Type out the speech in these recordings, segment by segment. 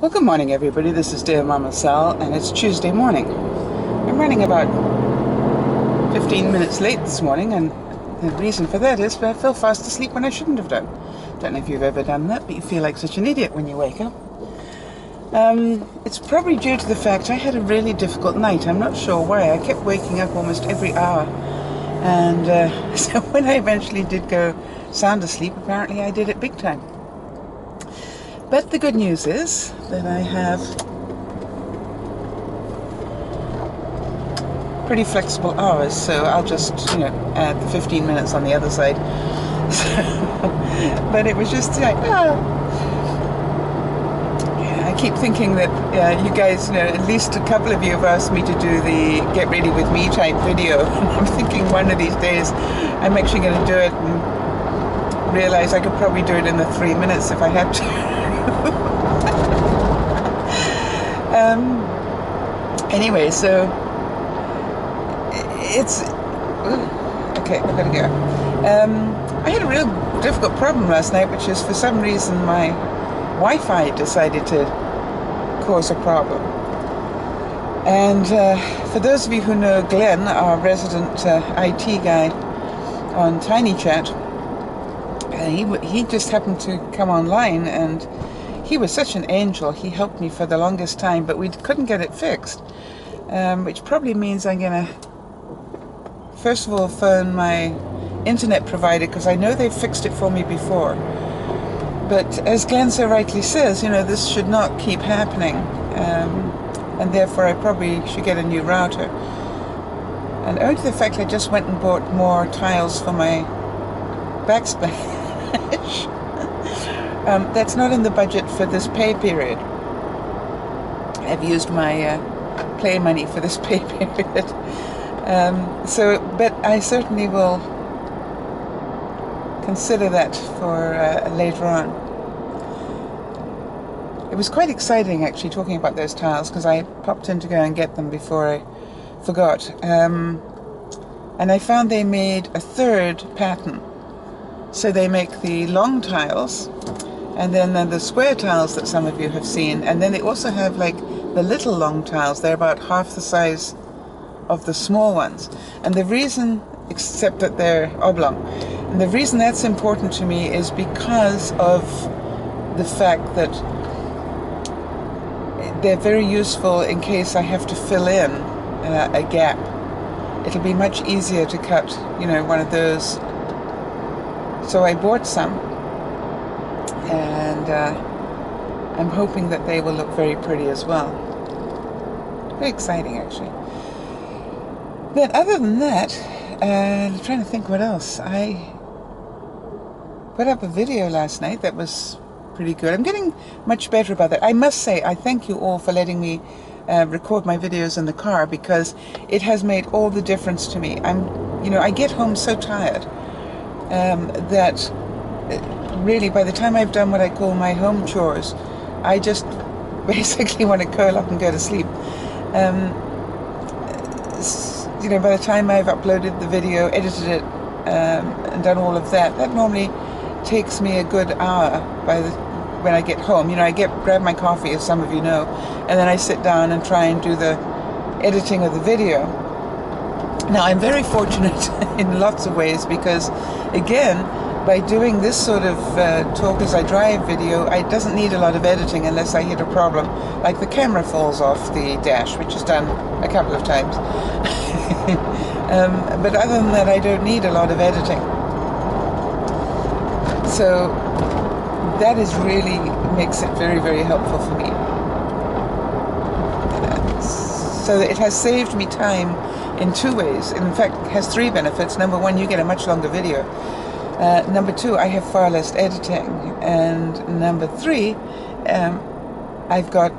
Well, good morning, everybody. This is DearMamaSal, and it's Tuesday morning. I'm running about 15 minutes late this morning, and the reason for that is I fell fast asleep when I shouldn't have done. Don't know if you've ever done that, but you feel like such an idiot when you wake up. It's probably due to the fact I had a really difficult night. I'm not sure why. I kept waking up almost every hour, and so when I eventually did go sound asleep, apparently I did it big time. But the good news is that I have pretty flexible hours, so I'll just, add the 15 minutes on the other side. But it was just like, I keep thinking that you guys, at least a couple of you have asked me to do the get ready with me type video. I'm thinking one of these days I'm actually going to do it and realize I could probably do it in the 3 minutes if I had to. Anyway, so it's okay. I gotta go. I had a real difficult problem last night, which is for some reason my Wi-Fi decided to cause a problem. And for those of you who know Glenn, our resident IT guy on TinyChat, he just happened to come online, and he was such an angel. He helped me for the longest time, but we couldn't get it fixed, which probably means I'm gonna first of all phone my internet provider, because I know they've fixed it for me before. But as Glenn so rightly says, this should not keep happening, and therefore I probably should get a new router. And owing to the fact I just went and bought more tiles for my backsplash, that's not in the budget for this pay period. I've used my play money for this pay period. But I certainly will consider that for later on. It was quite exciting, actually, talking about those tiles, because I popped in to go and get them before I forgot. And I found they made a third pattern. So they make the long tiles, and then the square tiles that some of you have seen, and then they also have like the little long tiles. They're about half the size of the small ones. And the reason, except that they're oblong, and the reason that's important to me is because of the fact that they're very useful in case I have to fill in a gap. It'll be much easier to cut, one of those. So I bought some, and I'm hoping that they will look very pretty as well. Very exciting, actually. But other than that, I'm trying to think what else. I put up a video last night that was pretty good. I'm getting much better about that. I must say, I thank you all for letting me record my videos in the car, because it has made all the difference to me. I get home so tired that really by the time I've done what I call my home chores, I just basically want to curl up and go to sleep. By the time I've uploaded the video, edited it, and done all of that, that normally takes me a good hour when I get home. I grab my coffee, as some of you know, and then I sit down and try and do the editing of the video. Now, I'm very fortunate in lots of ways, because, again, by doing this sort of talk as I drive video, it doesn't need a lot of editing unless I hit a problem, like the camera falls off the dash, which is done a couple of times. But other than that, I don't need a lot of editing. So that is really makes it very, very helpful for me. So it has saved me time in two ways. In fact, it has three benefits. Number one, you get a much longer video. Number two, I have far less editing. And number three, I've got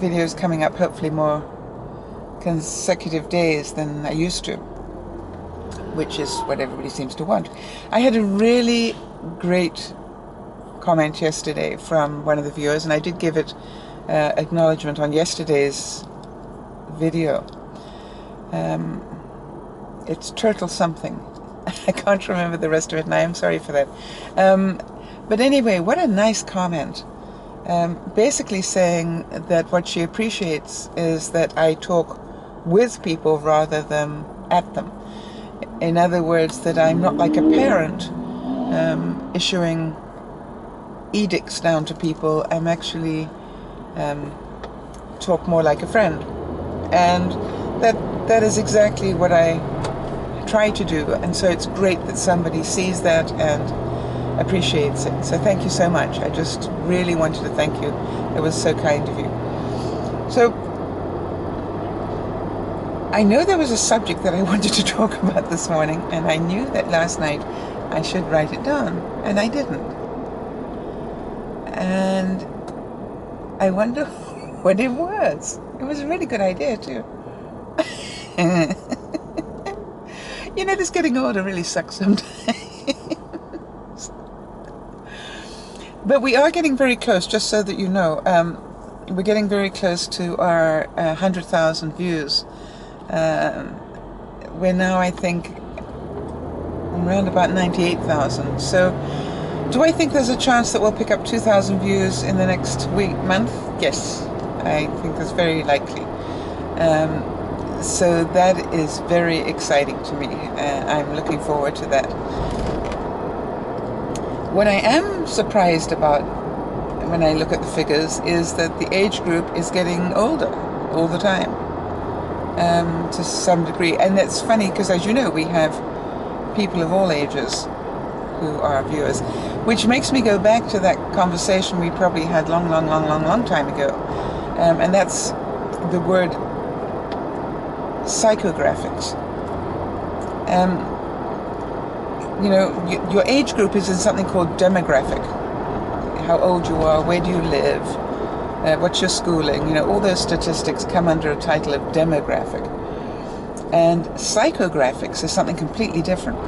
videos coming up, hopefully more consecutive days than I used to, which is what everybody seems to want. I had a really great comment yesterday from one of the viewers, and I did give it acknowledgement on yesterday's video. It's turtle something. I can't remember the rest of it, and I am sorry for that. But anyway, what a nice comment. basically saying that what she appreciates is that I talk with people rather than at them. In other words, that I'm not like a parent issuing edicts down to people. I'm actually talk more like a friend, and that is exactly what I try to do. And so it's great that somebody sees that and appreciates it. So thank you so much. I just really wanted to thank you. It was so kind of you. So I know there was a subject that I wanted to talk about this morning, and I knew that last night I should write it down, and I didn't. And I wonder what it was. It was a really good idea too. You know, this getting older really sucks sometimes. But we are getting very close, just so that you know. We're getting very close to our 100,000 views. We're now, I think, around about 98,000. So do I think there's a chance that we'll pick up 2,000 views in the next month? Yes, I think that's very likely. So that is very exciting to me. I'm looking forward to that. What I am surprised about when I look at the figures is that the age group is getting older all the time, to some degree. And that's funny because, as you know, we have people of all ages who are viewers, which makes me go back to that conversation we probably had long time ago, and that's the word psychographics. You know, your age group is in something called demographic. How old you are, where do you live, what's your schooling, you know, all those statistics come under a title of demographic. And psychographics is something completely different.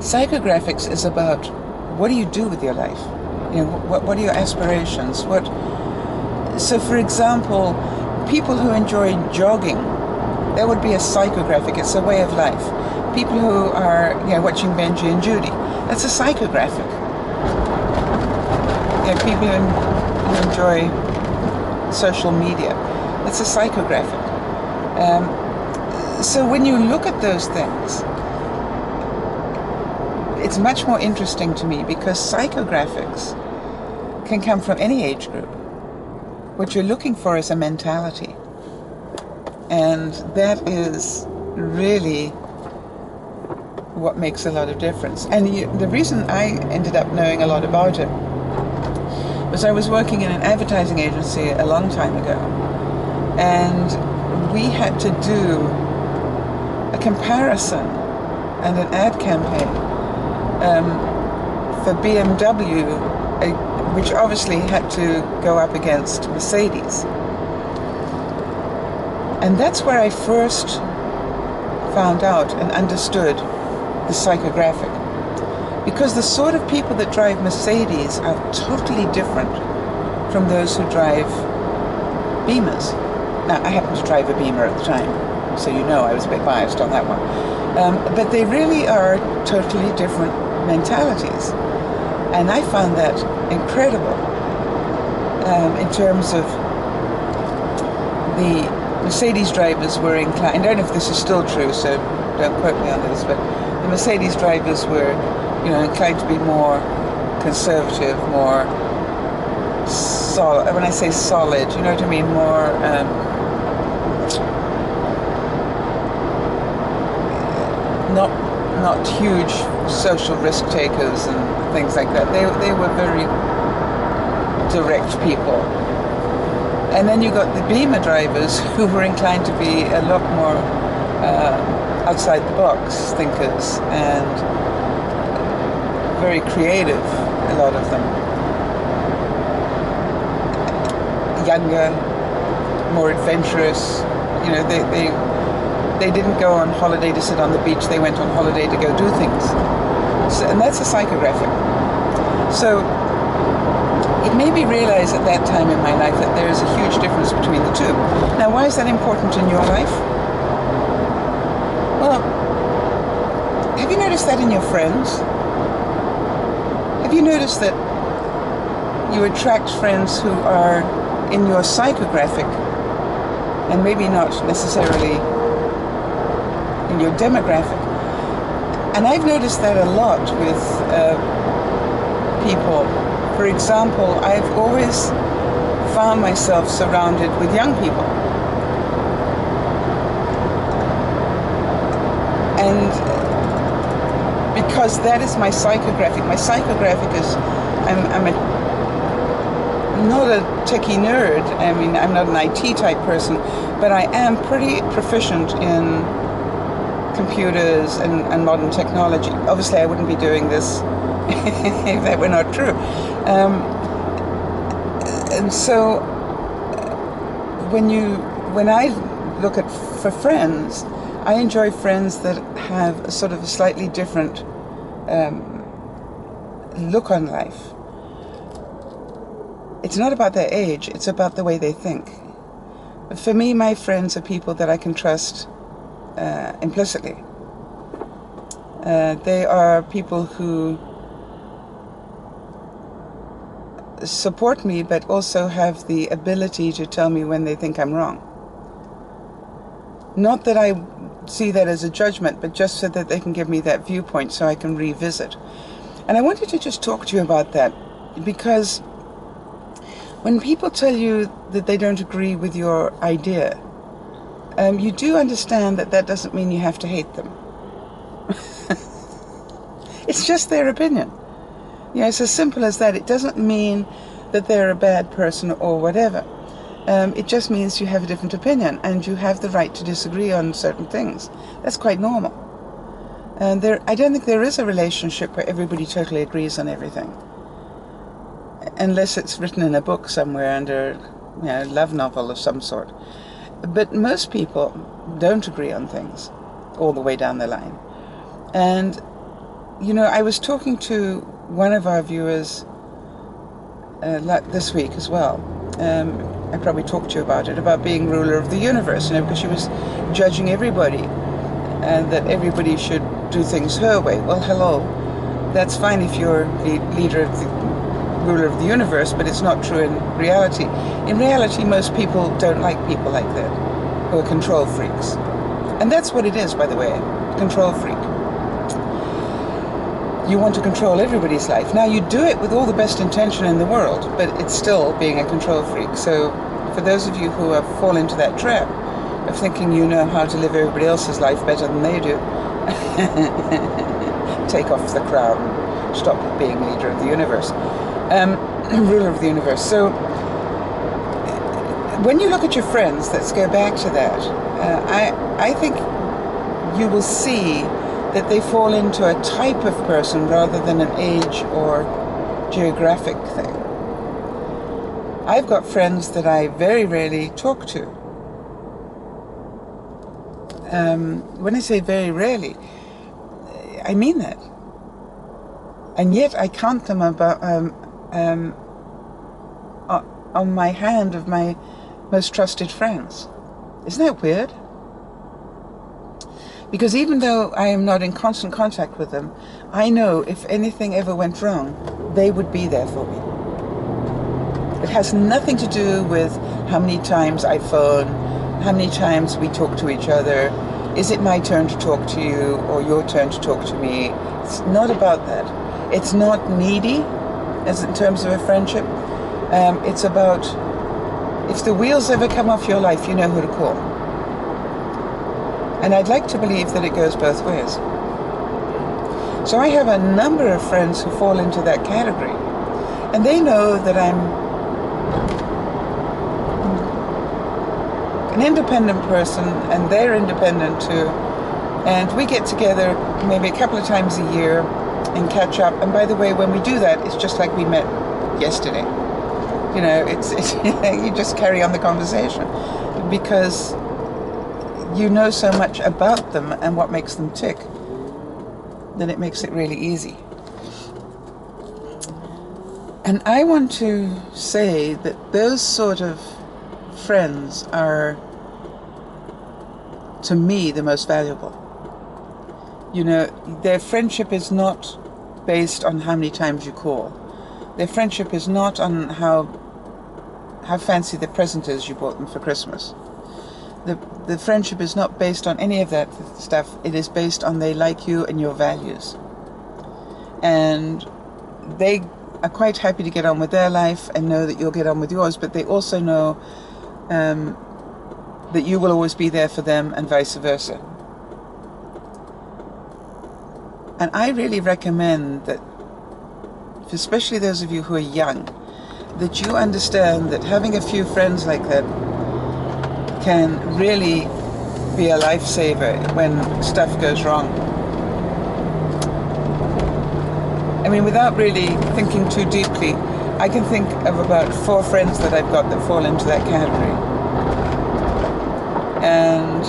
Psychographics is about what do you do with your life? You know, what are your aspirations? So for example, people who enjoy jogging, that would be a psychographic. It's a way of life. People who are, you know, watching Benji and Judy, that's a psychographic. You know, people who enjoy social media, that's a psychographic. So when you look at those things, it's much more interesting to me because psychographics can come from any age group. What you're looking for is a mentality. And that is really what makes a lot of difference. And the reason I ended up knowing a lot about it was I was working in an advertising agency a long time ago, and we had to do a comparison and an ad campaign for BMW, which obviously had to go up against Mercedes. And that's where I first found out and understood the psychographic. Because the sort of people that drive Mercedes are totally different from those who drive Beamers. Now, I happened to drive a Beamer at the time, so you know I was a bit biased on that one. But they really are totally different mentalities. And I found that incredible in terms of the Mercedes drivers were inclined, I don't know if this is still true, so don't quote me on this, but the Mercedes drivers were, you know, inclined to be more conservative, more solid. When I say solid, you know what I mean? More not huge social risk takers and things like that. They were very direct people. And then you got the Beamer drivers who were inclined to be a lot more outside the box thinkers and very creative, a lot of them. Younger, more adventurous. You know, they didn't go on holiday to sit on the beach, they went on holiday to go do things. So, and that's a psychographic. So it made me realize at that time in my life that there is a huge difference between the two. Now, why is that important in your life? Well, have you noticed that in your friends? Have you noticed that you attract friends who are in your psychographic and maybe not necessarily in your demographic. And I've noticed that a lot with people. For example, I've always found myself surrounded with young people. And because that is my psychographic. My psychographic is, I'm not a techie nerd. I mean, I'm not an IT type person, but I am pretty proficient in computers and modern technology. Obviously, I wouldn't be doing this if that were not true. And so, when I look for friends, I enjoy friends that have a sort of a slightly different look on life. It's not about their age, it's about the way they think. For me, my friends are people that I can trust implicitly. They are people who support me, but also have the ability to tell me when they think I'm wrong. Not that I see that as a judgment, but just so that they can give me that viewpoint so I can revisit. And I wanted to just talk to you about that, because when people tell you that they don't agree with your idea, you do understand that that doesn't mean you have to hate them. It's just their opinion. You know, it's as simple as that. It doesn't mean that they're a bad person or whatever. It just means you have a different opinion and you have the right to disagree on certain things. That's quite normal. And I don't think there is a relationship where everybody totally agrees on everything. Unless it's written in a book somewhere under, you know, a love novel of some sort. But most people don't agree on things all the way down the line. And, you know, I was talking to one of our viewers this week as well. I probably talked to you about it, about being ruler of the universe, you know, because she was judging everybody and that everybody should do things her way. Well, hello, that's fine if you're the leader of the ruler of the universe, but it's not true in reality. In reality, most people don't like people like that, who are control freaks. And that's what it is, by the way, control freak. You want to control everybody's life. Now, you do it with all the best intention in the world, but it's still being a control freak. So for those of you who have fallen into that trap of thinking you know how to live everybody else's life better than they do, take off the crown, stop being leader of the universe, ruler of the universe. So when you look at your friends, let's go back to that, I think you will see that they fall into a type of person rather than an age or geographic thing. I've got friends that I very rarely talk to. When I say very rarely, I mean that. And yet I count them about on my hand of my most trusted friends. Isn't that weird? Because even though I am not in constant contact with them, I know if anything ever went wrong, they would be there for me. It has nothing to do with how many times I phone, how many times we talk to each other. Is it my turn to talk to you or your turn to talk to me? It's not about that. It's not needy as in terms of a friendship. It's about if the wheels ever come off your life, you know who to call. And I'd like to believe that it goes both ways. So I have a number of friends who fall into that category. And they know that I'm an independent person and they're independent too. And we get together maybe a couple of times a year and catch up. And by the way, when we do that, it's just like we met yesterday. You know, it's you just carry on the conversation because you know so much about them and what makes them tick, then it makes it really easy. And I want to say that those sort of friends are, to me, the most valuable. You know, their friendship is not based on how many times you call. Their friendship is not on how fancy the present is you bought them for Christmas. The friendship is not based on any of that stuff. It is based on they like you and your values. And they are quite happy to get on with their life and know that you'll get on with yours, but they also know that you will always be there for them and vice versa. And I really recommend that, especially those of you who are young, that you understand that having a few friends like that can really be a lifesaver when stuff goes wrong. I mean, without really thinking too deeply, I can think of about 4 friends that I've got that fall into that category. And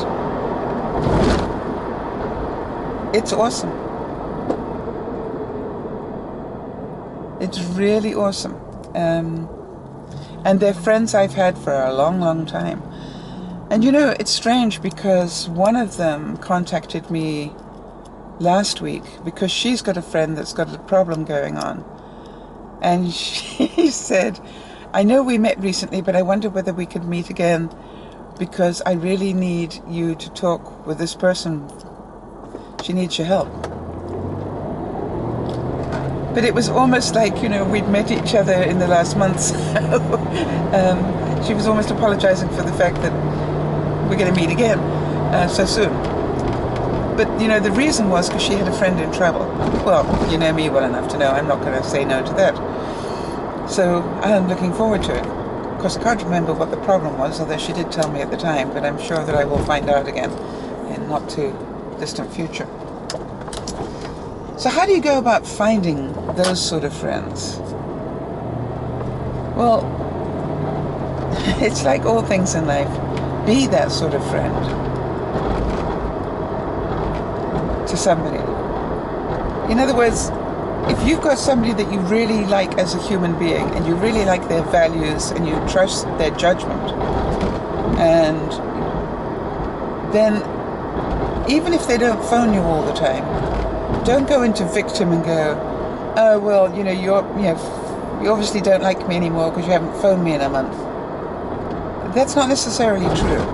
it's awesome. It's really awesome. And they're friends I've had for a long, long time. And you know, it's strange because one of them contacted me last week because she's got a friend that's got a problem going on. And she said, I know we met recently, but I wonder whether we could meet again because I really need you to talk with this person. She needs your help. But it was almost like, you know, we'd met each other in the last month. So, she was almost apologizing for the fact that we're going to meet again so soon. But, you know, the reason was because she had a friend in trouble. Well, you know me well enough to know I'm not going to say no to that. So I'm looking forward to it. Of course, I can't remember what the problem was, although she did tell me at the time, but I'm sure that I will find out again in not too distant future. So how do you go about finding those sort of friends? Well, it's like all things in life. Be that sort of friend to somebody. In other words, if you've got somebody that you really like as a human being and you really like their values and you trust their judgment, and then even if they don't phone you all the time, don't go into victim and go, oh, well, you know, you obviously don't like me anymore because you haven't phoned me in a month. That's not necessarily true.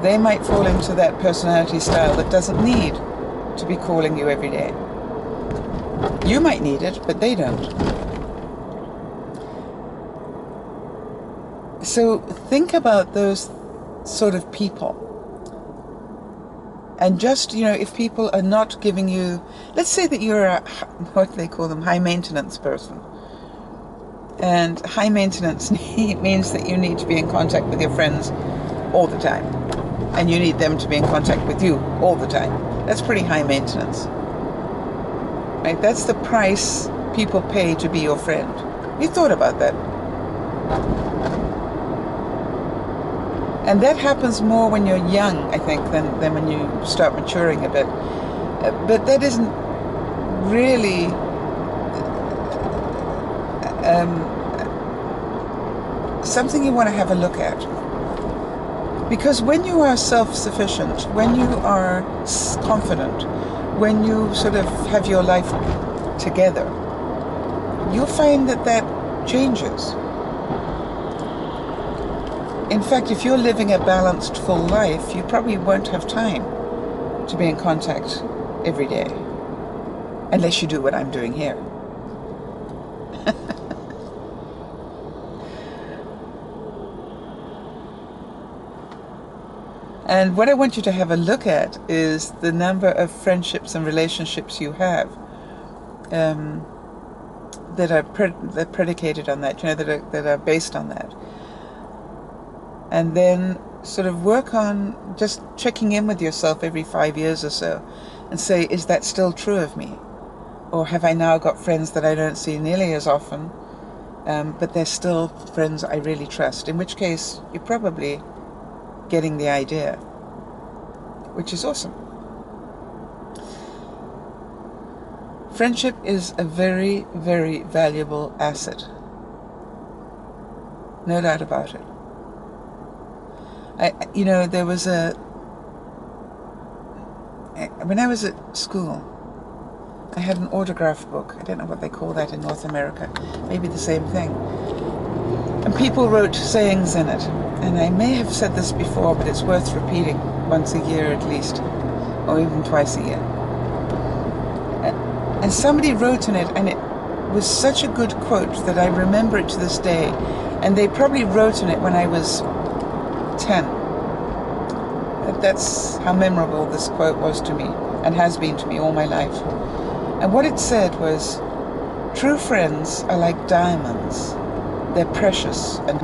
They might fall into that personality style that doesn't need to be calling you every day. You might need it, but they don't. So think about those sort of people. And just, you know, if people are not giving you, let's say that you're a, what they call them, high maintenance person. And high maintenance means that you need to be in contact with your friends all the time. And you need them to be in contact with you all the time. That's pretty high maintenance. Right? That's the price people pay to be your friend. You thought about that? And that happens more when you're young, I think, than when you start maturing a bit. But that isn't really something you want to have a look at. Because when you are self-sufficient, when you are confident, when you sort of have your life together, you'll find that that changes. In fact, if you're living a balanced, full life, you probably won't have time to be in contact every day. Unless you do what I'm doing here. And what I want you to have a look at is the number of friendships and relationships you have that are predicated on that, you know, that are based on that. And then sort of work on just checking in with yourself every 5 years or so and say, is that still true of me? Or have I now got friends that I don't see nearly as often, but they're still friends I really trust? In which case, you're probably getting the idea, which is awesome. Friendship is a very, very valuable asset. No doubt about it. You know, there was when I was at school, I had an autograph book. I don't know what they call that in North America. Maybe the same thing. And people wrote sayings in it. And I may have said this before, but it's worth repeating once a year at least, or even twice a year. And somebody wrote in it, and it was such a good quote that I remember it to this day. And they probably wrote in it when I was 10. That's how memorable this quote was to me, and has been to me all my life. And what it said was, "True friends are like diamonds. They're precious and